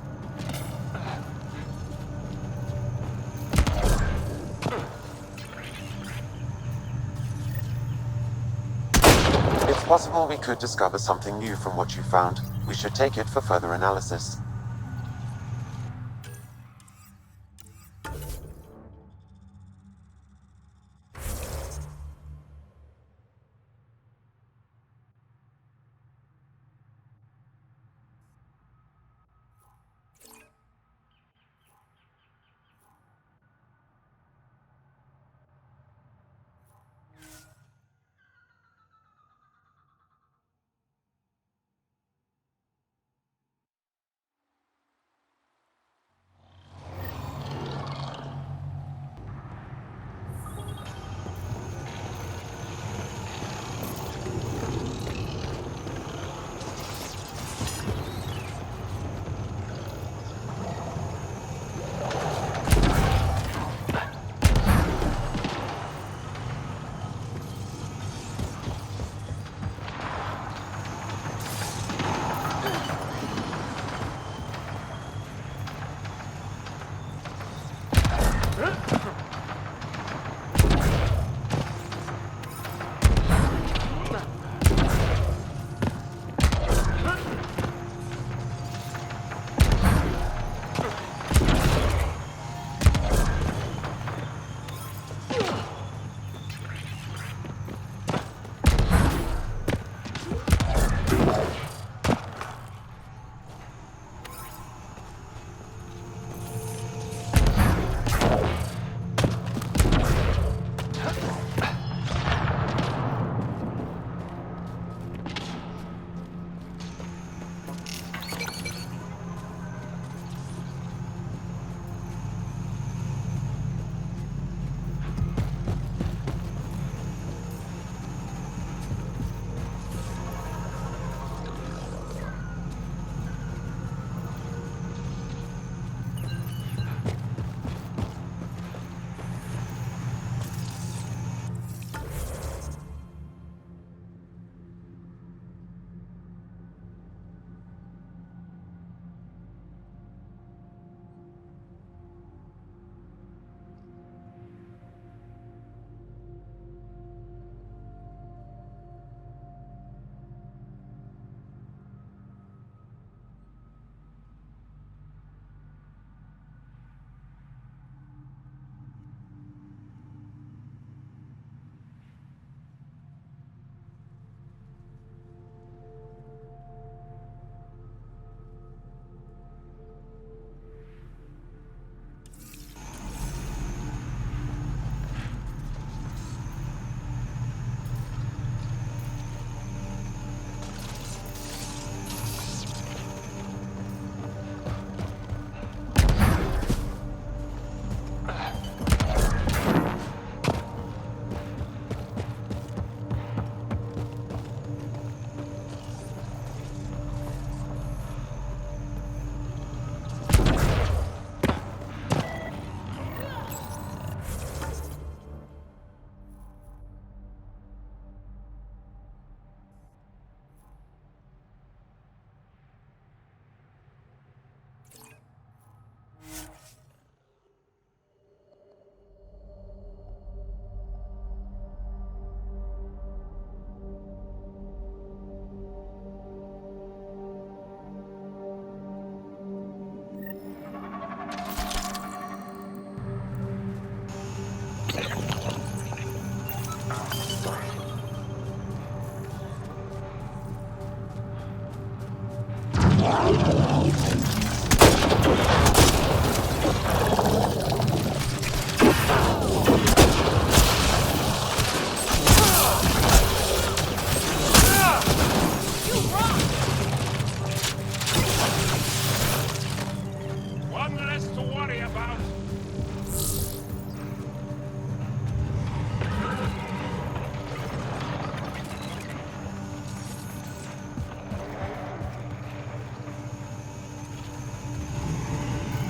It's possible we could discover something new from what you found. We should take it for further analysis.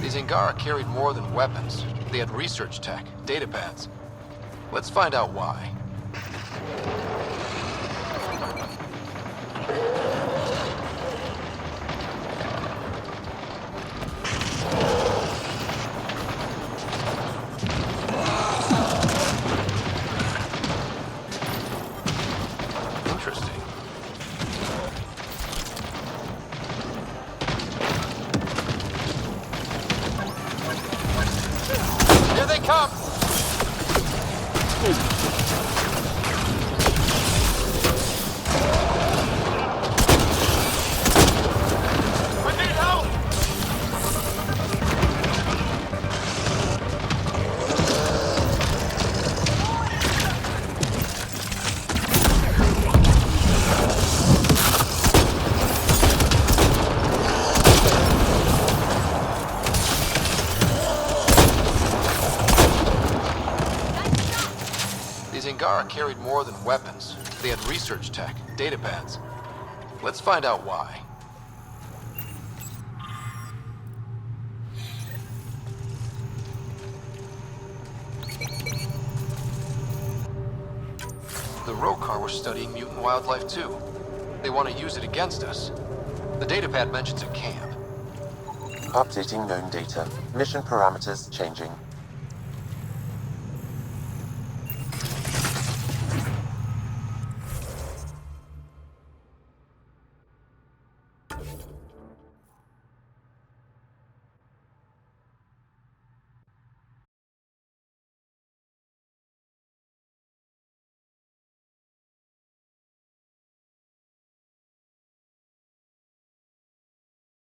These Angara carried more than weapons. They had research tech, datapads. Let's find out why. Interesting. Here they come! We need help! These Angara carried more than weapons. They had research tech, datapads. Let's find out why. The Rokar were studying mutant wildlife too. They want to use it against us. The datapad mentions a camp. Updating known data. Mission parameters changing.